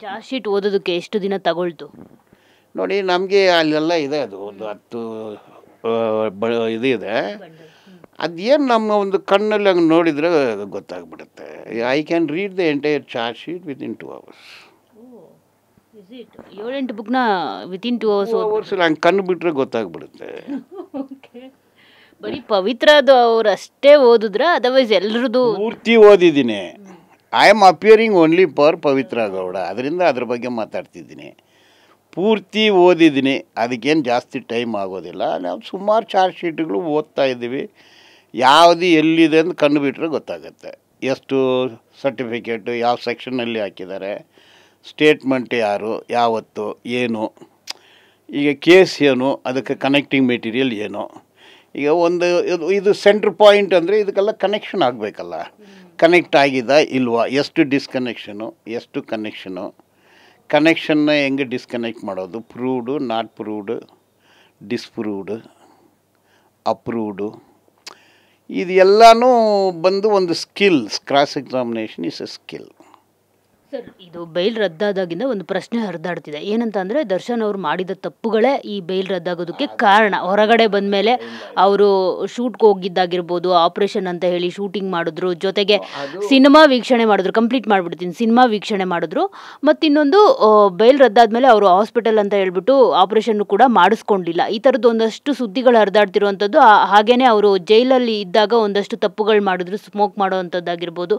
Charge sheet ಓದೋದಕ್ಕೆ ಎಷ್ಟು ದಿನ ತಗೊಳ್ತು? ನೋಡಿ ನಮಗೆ ಅಲ್ಲೆಲ್ಲ ಇದೆ, ಅದು ಒಂದು 10 ಇದು ಇದೆ. ಅದೇನು ನಮ್ಮ ಒಂದು ಕಣ್ಣಲ್ಲಿ ಹಂಗೆ ನೋಡಿದರೆ ಗೊತ್ತಾಗ್ಬಿಡುತ್ತೆ. I can read the entire charge sheet within 2 hours. 7-8 ಬುಕ್ನ ವಿತಿನ್ 2 hours? 2 hours ಹಂಗೆ ಕಣ್ಣು ಬಿಟ್ಟರೆ ಗೊತ್ತಾಗ್ಬಿಡುತ್ತೆ. ಬರೀ ಪವಿತ್ರದು ಅವ್ರು ಅಷ್ಟೇ ಓದಿದ್ರ ಅದರ್ವೈಸ್ ಎಲ್ಲರದು? ಪೂರ್ತಿ ಓದಿದ್ದೀನಿ. I am appearing only for Pavithra Gowda, ಅದರಿಂದ ಅದ್ರ ಬಗ್ಗೆ ಮಾತಾಡ್ತಿದ್ದೀನಿ. ಪೂರ್ತಿ ಓದಿದ್ದೀನಿ, ಅದಕ್ಕೇನು ಜಾಸ್ತಿ ಟೈಮ್ ಆಗೋದಿಲ್ಲ. ನಾವು ಸುಮಾರು ಚಾರ್ಜ್ ಶೀಟ್ಗಳು ಓದ್ತಾ ಇದ್ದೀವಿ. ಯಾವುದು ಎಲ್ಲಿದೆ ಅಂತ ಕಂಡು ಬಿಟ್ಟರೆ ಗೊತ್ತಾಗುತ್ತೆ. ಎಷ್ಟು ಸರ್ಟಿಫಿಕೇಟು ಯಾವ ಸೆಕ್ಷನಲ್ಲಿ ಹಾಕಿದ್ದಾರೆ, ಸ್ಟೇಟ್ಮೆಂಟ್ ಯಾರು, ಯಾವತ್ತು, ಏನು, ಈಗ ಕೇಸ್ ಏನು, ಅದಕ್ಕೆ ಕನೆಕ್ಟಿಂಗ್ ಮೆಟೀರಿಯಲ್ ಏನು. ಈಗ ಒಂದು ಇದು ಸೆಂಟ್ರ್ ಪಾಯಿಂಟ್ ಅಂದರೆ ಇದಕ್ಕೆಲ್ಲ ಕನೆಕ್ಷನ್ ಆಗಬೇಕಲ್ಲ. ಕನೆಕ್ಟ್ ಆಗಿದಾ ಇಲ್ವಾ, ಎಷ್ಟು ಡಿಸ್ಕನೆಕ್ಷನು, ಎಷ್ಟು ಕನೆಕ್ಷನ್ನ ಹೆಂಗೆ ಡಿಸ್ಕನೆಕ್ಟ್ ಮಾಡೋದು, ಪ್ರೂವ್ಡು, ನಾಟ್ ಪ್ರೂವ್ಡು, ಡಿಸ್ಪ್ರೂವ್ಡು, ಅಪ್ರೂವ್ಡು, ಇದು ಎಲ್ಲನೂ ಬಂದು ಒಂದು skills. Cross examination is A skill. Sir, ಇದು ಬೈಲ್ ರದ್ದಾದಾಗಿಂದ ಒಂದು ಪ್ರಶ್ನೆ ಹರಿದಾಡ್ತಿದೆ. ಏನಂತ ಅಂದರೆ, ದರ್ಶನ್ ಅವರು ಮಾಡಿದ ತಪ್ಪುಗಳೇ ಈ ಬೈಲ್ ರದ್ದಾಗೋದಕ್ಕೆ ಕಾರಣ. ಹೊರಗಡೆ ಬಂದ ಮೇಲೆ ಅವರು ಶೂಟ್ಗೆ ಹೋಗಿದ್ದಾಗಿರ್ಬೋದು, ಆಪ್ರೇಷನ್ ಅಂತ ಹೇಳಿ ಶೂಟಿಂಗ್ ಮಾಡಿದ್ರು, ಜೊತೆಗೆ ಸಿನಿಮಾ ವೀಕ್ಷಣೆ ಮಾಡಿದ್ರು, ಕಂಪ್ಲೀಟ್ ಮಾಡಿಬಿಡ್ತೀನಿ, ಸಿನಿಮಾ ವೀಕ್ಷಣೆ ಮಾಡಿದ್ರು. ಮತ್ತು ಇನ್ನೊಂದು, ಬೈಲ್ ರದ್ದಾದ್ಮೇಲೆ ಅವರು ಹಾಸ್ಪಿಟಲ್ ಅಂತ ಹೇಳ್ಬಿಟ್ಟು ಆಪ್ರೇಷನ್ ಕೂಡ ಮಾಡಿಸ್ಕೊಂಡಿಲ್ಲ. ಈ ಥರದ್ದು ಒಂದಷ್ಟು ಸುದ್ದಿಗಳು ಹರಿದಾಡ್ತಿರುವಂಥದ್ದು. ಹಾಗೇನೆ ಅವರು ಜೈಲಲ್ಲಿ ಇದ್ದಾಗ ಒಂದಷ್ಟು ತಪ್ಪುಗಳು ಮಾಡಿದ್ರು, ಸ್ಮೋಕ್ ಮಾಡೋ ಅಂಥದ್ದಾಗಿರ್ಬೋದು.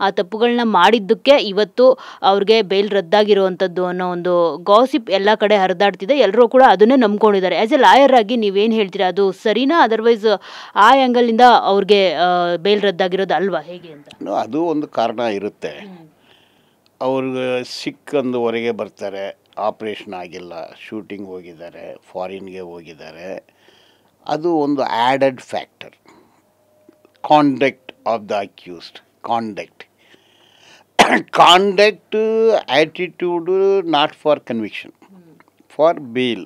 ಆ ತಪ್ಪುಗಳನ್ನ ಮಾಡಿದ್ದಕ್ಕೆ ಇವತ್ತು ಅವ್ರಿಗೆ ಬೈಲ್ ರದ್ದಾಗಿರುವಂಥದ್ದು ಅನ್ನೋ ಒಂದು ಗಾಸಿಪ್ ಎಲ್ಲ ಕಡೆ ಹರಿದಾಡ್ತಿದೆ. ಎಲ್ಲರೂ ಕೂಡ ಅದನ್ನೇ ನಂಬ್ಕೊಂಡಿದ್ದಾರೆ. ಆ್ಯಸ್ ಎ ಲಾಯರ್ ಆಗಿ ನೀವೇನು ಹೇಳ್ತೀರಾ, ಅದು ಸರಿನಾ? ಅದರ್ವೈಸ್ ಆ ಆ್ಯಂಗಲಿಂದ ಅವ್ರಿಗೆ ಬೈಲ್ ರದ್ದಾಗಿರೋದು ಅಲ್ವಾ, ಹೇಗೆ ಅಂತ? ಅದು ಒಂದು ಕಾರಣ ಇರುತ್ತೆ. ಅವ್ರಿಗೆ ಸಿಕ್ಕಂದು ಹೊರಗೆ ಬರ್ತಾರೆ, ಆಪ್ರೇಷನ್ ಆಗಿಲ್ಲ, ಶೂಟಿಂಗ್ ಹೋಗಿದ್ದಾರೆ, ಫಾರಿನ್ಗೆ ಹೋಗಿದ್ದಾರೆ. ಅದು ಒಂದು added factor. Conduct of the accused, conduct, attitude, not for conviction, for bail.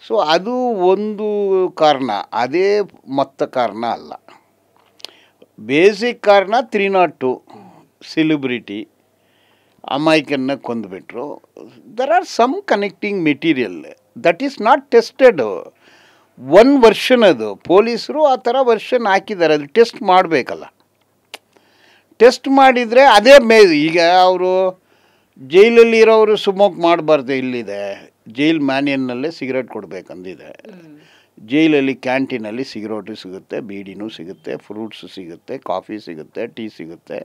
So ಅದು ಒಂದು ಕಾರಣ, ಅದೇ ಮೊತ್ತ ಕಾರಣ ಅಲ್ಲ. ಬೇಸಿಕ್ ಕಾರಣ 302 ಸೆಲೆಬ್ರಿಟಿ ಅಮಾಯಕನ್ನ ಕೊಂದುಬಿಟ್ರು. There are some connecting material that is not tested. One version ಅದು ಪೊಲೀಸರು ಆ ಥರ ವರ್ಷನ್ ಹಾಕಿದ್ದಾರೆ, ಅದು ಟೆಸ್ಟ್ ಮಾಡಬೇಕಲ್ಲ. ಟೆಸ್ಟ್ ಮಾಡಿದರೆ ಅದೇ ಈಗ ಅವರು ಜೈಲಲ್ಲಿ ಇರೋರು ಸ್ಮೋಕ್ ಮಾಡಬಾರ್ದು. ಇಲ್ಲಿದೆ ಜೈಲ್ ಮ್ಯಾನ್ಯನ್ನಲ್ಲೇ ಸಿಗರೇಟ್ ಕೊಡಬೇಕಂದಿದೆ. ಜೈಲಲ್ಲಿ ಕ್ಯಾಂಟೀನಲ್ಲಿ ಸಿಗರೇಟು ಸಿಗುತ್ತೆ, ಬೀಡಿನೂ ಸಿಗುತ್ತೆ, ಫ್ರೂಟ್ಸು ಸಿಗುತ್ತೆ, ಕಾಫಿ ಸಿಗುತ್ತೆ, ಟೀ ಸಿಗುತ್ತೆ.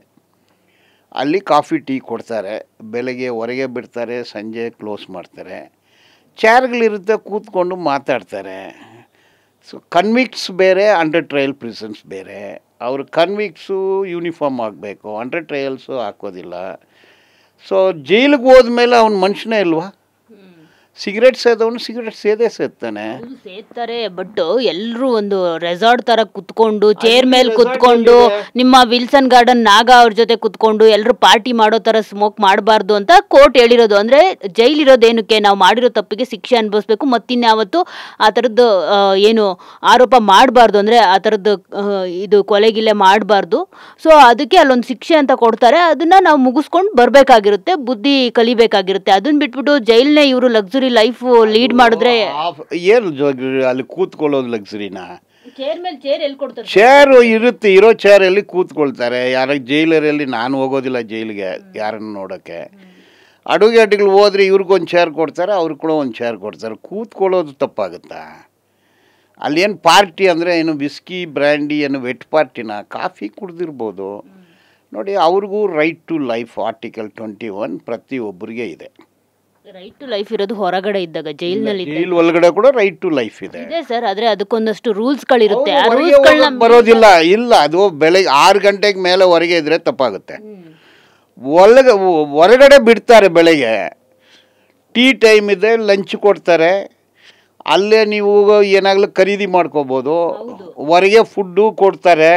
ಅಲ್ಲಿ ಕಾಫಿ ಟೀ ಕೊಡ್ತಾರೆ, ಬೆಳಗ್ಗೆ ಹೊರಗೆ ಬಿಡ್ತಾರೆ, ಸಂಜೆ ಕ್ಲೋಸ್ ಮಾಡ್ತಾರೆ. ಚೇರ್ಗಳಿರುತ್ತೆ, ಕೂತ್ಕೊಂಡು ಮಾತಾಡ್ತಾರೆ. ಸೊ ಕನ್ವಿಕ್ಟ್ಸ್ ಬೇರೆ, ಅಂಡರ್ ಟ್ರಯಲ್ ಪ್ರಿಸನ್ಸ್ ಬೇರೆ. ಅವರು ಕನ್ವಿಕ್ಟ್ಸು ಯೂನಿಫಾರ್ಮ್ ಆಗಬೇಕು, ಅಂಡರ್ ಟ್ರಯಲ್ಸು ಹಾಕೋದಿಲ್ಲ. ಸೊ ಜೈಲಿಗೆ ಹೋದ್ಮೇಲೆ ಅವ್ನ ಮನುಷ್ಯನೇ ಇಲ್ವಾ? ಸಿಗರೇಟ್ ಸೇದವನು ಸಿಗರೇಟ್ ಸೇತಾನೆ. ಸೇತಾರೆ, ಬಟ್ ಎಲ್ಲರೂ ಒಂದು ರೆಸಾರ್ಟ್ ತರ ಕುತ್ಕೊಂಡು, ಚೇರ್ ಮೇಲೆ ಕುತ್ಕೊಂಡು, ನಿಮ್ಮ ವಿಲ್ಸನ್ ಗಾರ್ಡನ್ ನಾಗ ಅವ್ರ ಜೊತೆ ಕುತ್ಕೊಂಡು ಎಲ್ಲರೂ ಪಾರ್ಟಿ ಮಾಡೋ ತರ ಸ್ಮೋಕ್ ಮಾಡಬಾರ್ದು ಅಂತ ಕೋರ್ಟ್ ಹೇಳಿರೋದು. ಅಂದ್ರೆ ಜೈಲ್ ಇರೋದೇನಕ್ಕೆ, ನಾವು ಮಾಡಿರೋ ತಪ್ಪಿಗೆ ಶಿಕ್ಷೆ ಅನುಭವಿಸ್ಬೇಕು, ಮತ್ತಿನ್ಯಾವತ್ತು ಆ ಥರದ್ದು ಏನು ಆರೋಪ ಮಾಡಬಾರ್ದು, ಅಂದ್ರೆ ಆ ಥರದ್ದು ಇದು ಕೊಲೆಗಿಲೆ ಮಾಡಬಾರ್ದು. ಸೊ ಅದಕ್ಕೆ ಅಲ್ಲೊಂದು ಶಿಕ್ಷೆ ಅಂತ ಕೊಡ್ತಾರೆ, ಅದನ್ನ ನಾವು ಮುಗಿಸ್ಕೊಂಡು ಬರಬೇಕಾಗಿರುತ್ತೆ, ಬುದ್ಧಿ ಕಲಿಬೇಕಾಗಿರುತ್ತೆ. ಅದನ್ನ ಬಿಟ್ಬಿಟ್ಟು ಜೈಲ್ನೇ ಇವರು ಲಕ್ಸುರಿ ಲೈಫ್ ಲೀಡ್ ಮಾಡಿದ್ರೆ ಏನು ಅಲ್ಲಿ ಕೂತ್ಕೊಳ್ಳೋದು ಲಕ್ಸುರಿನಾ? ಚೇರ್ ಮೇಲೆ ಚೇರ್ ಎಲ್ಲಿ ಕೊಡ್ತಾರೆ? ಚೇರು ಇರುತ್ತೆ, ಇರೋ ಚೇರಲ್ಲಿ ಕೂತ್ಕೊಳ್ತಾರೆ. ಯಾರ ಜೈಲರಲ್ಲಿ ನಾನು ಹೋಗೋದಿಲ್ಲ ಜೈಲಿಗೆ ಯಾರನ್ನು ನೋಡೋಕ್ಕೆ. ಅಡುಗೆಗಳು ಹೋದ್ರೆ ಇವ್ರಿಗೊಂದು ಚೇರ್ ಕೊಡ್ತಾರೆ, ಅವ್ರಿಗೆ ಕೂಡ ಒಂದು ಚೇರ್ ಕೊಡ್ತಾರೆ. ಕೂತ್ಕೊಳ್ಳೋದು ತಪ್ಪಾಗುತ್ತಾ? ಅಲ್ಲೇನು ಪಾರ್ಟಿ ಅಂದರೆ ಏನು ವಿಸ್ಕಿ ಬ್ರ್ಯಾಂಡಿ ಏನು ವೆಟ್ ಪಾರ್ಟಿನ? ಕಾಫಿ ಕುಡ್ದಿರ್ಬೋದು. ನೋಡಿ, ಅವ್ರಿಗೂ ರೈಟ್ ಟು ಲೈಫ್ ಆರ್ಟಿಕಲ್ 21 ಪ್ರತಿಯೊಬ್ಬರಿಗೆ ಇದೆ. ರೈಟ್ ಟು ಲೈಫ್ ಇರೋದು ಹೊರಗಡೆ ಇದ್ದಾಗ, ಜೈಲ್ನಲ್ಲಿ ಜೈಲ್ ಒಳಗಡೆ ಕೂಡ ರೈಟ್ ಟು ಲೈಫ್ ಇದೆ ಸರ್. ಆದ್ರೆ ಅದಕ್ಕೊಂದಷ್ಟು ರೂಲ್ಸ್ಗಳಿರುತ್ತೆ. ಬರೋದಿಲ್ಲ. ಇಲ್ಲ, ಅದು ಬೆಳಗ್ಗೆ 6 ಗಂಟೆಗೆ ಮೇಲೆ ಹೊರಗೆ ಇದ್ರೆ ತಪ್ಪಾಗುತ್ತೆ. ಹೊರಗಡೆ ಬಿಡ್ತಾರೆ. ಬೆಳಗ್ಗೆ ಟೀ ಟೈಮ್ ಇದೆ, ಲಂಚ್ ಕೊಡ್ತಾರೆ. ಅಲ್ಲೇ ನೀವು ಏನಾಗಲೂ ಖರೀದಿ ಮಾಡ್ಕೋಬೋದು. ಹೊರಗೆ ಫುಡ್ಡು ಕೊಡ್ತಾರೆ.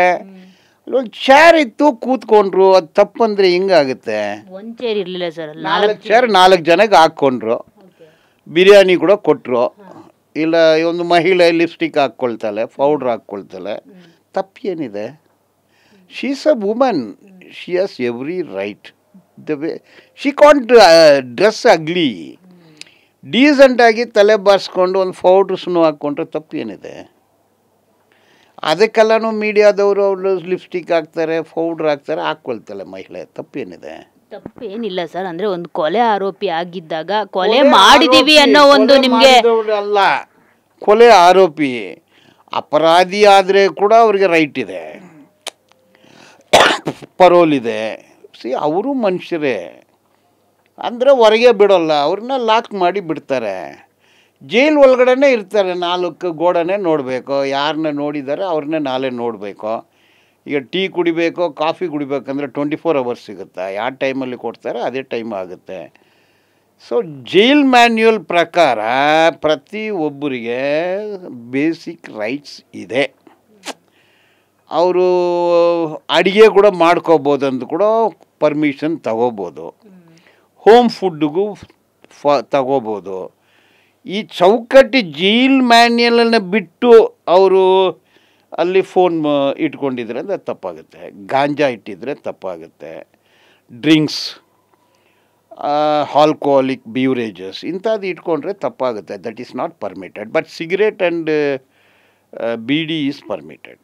ಒಂದು ಚೇರ್ ಇತ್ತು, ಕೂತ್ಕೊಂಡ್ರು. ಅದು ತಪ್ಪಂದ್ರೆ ಹಿಂಗಾಗುತ್ತೆ. ಒಂದು ಚೇರ್ ಇರಲಿಲ್ಲ ಸರ್, 4 ಚೇರ್ 4 ಜನಕ್ಕೆ ಹಾಕ್ಕೊಂಡ್ರು. ಬಿರಿಯಾನಿ ಕೂಡ ಕೊಟ್ಟರು. ಇಲ್ಲ, ಒಂದು ಮಹಿಳೆ ಲಿಪ್ಸ್ಟಿಕ್ ಹಾಕ್ಕೊಳ್ತಾಳೆ, ಪೌಡ್ರ್ ಹಾಕ್ಕೊಳ್ತಾಳೆ. ತಪ್ಪೇನಿದೆ? She is a woman, she has every right the way she can't dress ugly. ಡೀಸೆಂಟಾಗಿ ತಲೆ ಬಾರಿಸ್ಕೊಂಡು ಒಂದು ಪೌಡ್ರ್ ಸುನ್ನು ಹಾಕ್ಕೊಂಡ್ರೆ ತಪ್ಪು ಏನಿದೆ? ಅದಕ್ಕೆಲ್ಲನೂ ಮೀಡಿಯಾದವರು ಅವರು ಲಿಪ್ಸ್ಟಿಕ್ ಹಾಕ್ತಾರೆ, ಪೌಡ್ರ್ ಹಾಕ್ತಾರೆ, ಹಾಕ್ಕೊಳ್ತಾರೆ ಮಹಿಳೆ. ತಪ್ಪೇನಿದೆ? ತಪ್ಪೇನಿಲ್ಲ ಸರ್. ಅಂದರೆ ಒಂದು ಕೊಲೆ ಆರೋಪಿ ಆಗಿದ್ದಾಗ ಕೊಲೆ ಮಾಡಿದೀವಿ ಅನ್ನೋ ಒಂದು ನಿಮಗೆ ಅಲ್ಲ, ಕೊಲೆ ಆರೋಪಿ ಅಪರಾಧಿ ಆದರೆ ಕೂಡ ಅವ್ರಿಗೆ ರೈಟ್ ಇದೆ, ಪರೋಲ್ ಇದೆ. ಅವರು ಮನುಷ್ಯರೇ ಅಂದರೆ ಹೊರಗೆ ಬಿಡೋಲ್ಲ, ಅವ್ರನ್ನ ಲಾಕ್ ಮಾಡಿ ಬಿಡ್ತಾರೆ. ಜೈಲ್ ಒಳಗಡೆ ಇರ್ತಾರೆ, 4 ಗೋಡನೆ ನೋಡಬೇಕು, ಯಾರನ್ನ ನೋಡಿದ್ದಾರೆ ಅವ್ರನ್ನೇ ನಾಳೆ ನೋಡಬೇಕು. ಈಗ ಟೀ ಕುಡಿಬೇಕು, ಕಾಫಿ ಕುಡಿಬೇಕಂದ್ರೆ 24 hours ಸಿಗುತ್ತೆ, ಯಾವ ಟೈಮಲ್ಲಿ ಕೊಡ್ತಾರೆ ಅದೇ ಟೈಮ್ ಆಗುತ್ತೆ. ಸೊ ಜೈಲ್ ಮ್ಯಾನ್ಯುಯಲ್ ಪ್ರಕಾರ ಪ್ರತಿಯೊಬ್ಬರಿಗೆ ಬೇಸಿಕ್ ರೈಟ್ಸ್ ಇದೆ. ಅವರು ಅಡುಗೆ ಕೂಡ ಮಾಡ್ಕೋಬೋದಂದು ಕೂಡ ಪರ್ಮಿಷನ್ ತಗೋಬೋದು, ಹೋಮ್ ಫುಡ್ಡಿಗೂ ತಗೋಬೋದು. ಈ ಚೌಕಟ್ಟು ಜೈಲ್ ಮ್ಯಾನ್ಯಲನ್ನು ಬಿಟ್ಟು ಅವರು ಅಲ್ಲಿ ಫೋನ್ ಇಟ್ಕೊಂಡಿದ್ರೆ ಅದು ತಪ್ಪಾಗುತ್ತೆ, ಗಾಂಜಾ ಇಟ್ಟಿದ್ರೆ ತಪ್ಪಾಗುತ್ತೆ, ಡ್ರಿಂಕ್ಸ್, ಆಲ್ಕೋಹಾಲಿಕ್ ಬ್ಯೂರೇಜಸ್ ಇಂಥದ್ದು ಇಟ್ಕೊಂಡ್ರೆ ತಪ್ಪಾಗುತ್ತೆ. That is not permitted. But cigarette and beedi is permitted.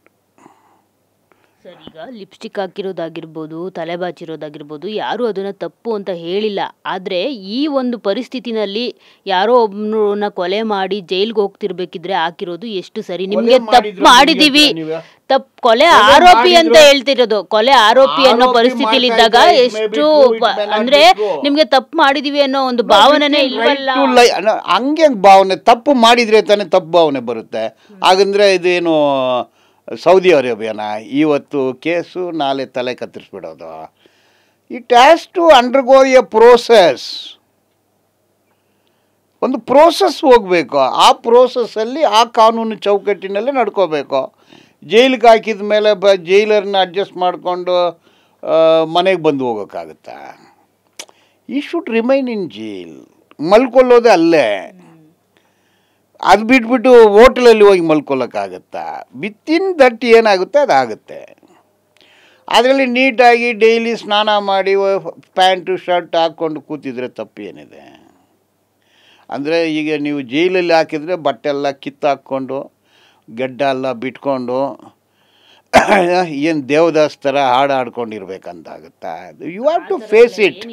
Sir, ಈಗ ಲಿಪ್ಸ್ಟಿಕ್ ಹಾಕಿರೋದಾಗಿರ್ಬೋದು, ತಲೆ ಬಾಚಿರೋದಾಗಿರ್ಬೋದು, ಯಾರೂ ಅದನ್ನು ತಪ್ಪು ಅಂತ ಹೇಳಿಲ್ಲ. ಆದರೆ ಈ ಒಂದು ಪರಿಸ್ಥಿತಿನಲ್ಲಿ ಯಾರೋ ಒಬ್ಬನ ಕೊಲೆ ಮಾಡಿ ಜೈಲ್ಗೆ ಹೋಗ್ತಿರ್ಬೇಕಿದ್ರೆ ಹಾಕಿರೋದು ಎಷ್ಟು ಸರಿ? ನಿಮಗೆ ತಪ್ಪು ಮಾಡಿದೀವಿ, ಕೊಲೆ ಆರೋಪಿ ಅಂತ ಹೇಳ್ತಿರೋದು, ಕೊಲೆ ಆರೋಪಿ ಅನ್ನೋ ಪರಿಸ್ಥಿತಿಲಿ ಇದ್ದಾಗ ಎಷ್ಟು ಅಂದ್ರೆ ನಿಮ್ಗೆ ತಪ್ಪು ಮಾಡಿದೀವಿ ಅನ್ನೋ ಒಂದು ಭಾವನೆನೇ ಇಲ್ವಲ್ಲ. ಹಂಗೆ ಭಾವನೆ, ತಪ್ಪು ಮಾಡಿದ್ರೆ ತಾನೇ ತಪ್ಪು ಭಾವನೆ ಬರುತ್ತೆ. ಹಾಗಂದ್ರೆ ಇದೇನು ಸೌದಿ ಅರೇಬಿಯಾನ ಇವತ್ತು ಕೇಸು ನಾಳೆ ತಲೆ ಕತ್ತರಿಸ್ಬಿಡೋದು? It has to undergo a process. ಒಂದು ಪ್ರೋಸೆಸ್ ಹೋಗಬೇಕು. ಆ ಪ್ರೋಸೆಸ್ಸಲ್ಲಿ ಆ ಕಾನೂನು ಚೌಕಟ್ಟಿನಲ್ಲೇ ನಡ್ಕೋಬೇಕು. ಜೈಲಿಗೆ ಹಾಕಿದ ಮೇಲೆ ಜೈಲರ್ನ ಅಡ್ಜಸ್ಟ್ ಮಾಡಿಕೊಂಡು ಮನೆಗೆ ಬಂದು ಹೋಗೋಕ್ಕಾಗುತ್ತಾ? ಈ ಶುಡ್ ರಿಮೈನ್ ಇನ್ ಜೈಲ್. ಮಲ್ಕೊಳ್ಳೋದೇ ಅಲ್ಲೇ. ಅದು ಬಿಟ್ಬಿಟ್ಟು ಹೋಟ್ಲಲ್ಲಿ ಹೋಗಿ ಮಲ್ಕೊಳ್ಳೋಕ್ಕಾಗತ್ತಾ? ವಿತಿನ್ ದಟ್ ಏನಾಗುತ್ತೆ ಅದಾಗುತ್ತೆ. ಅದರಲ್ಲಿ ನೀಟಾಗಿ ಡೈಲಿ ಸ್ನಾನ ಮಾಡಿ ಪ್ಯಾಂಟು ಶರ್ಟ್ ಹಾಕ್ಕೊಂಡು ಕೂತಿದ್ರೆ ತಪ್ಪು ಏನಿದೆ? ಅಂದರೆ ಈಗ ನೀವು ಜೈಲಲ್ಲಿ ಹಾಕಿದರೆ ಬಟ್ಟೆ ಎಲ್ಲ ಕಿತ್ತಾಕ್ಕೊಂಡು ಗಡ್ಡ ಎಲ್ಲ ಬಿಟ್ಕೊಂಡು ಏನು ದೇವದಾಸ್ ಥರ ಹಾಡು ಹಾಡ್ಕೊಂಡಿರ್ಬೇಕಂತಾಗುತ್ತಾ? You have to face it.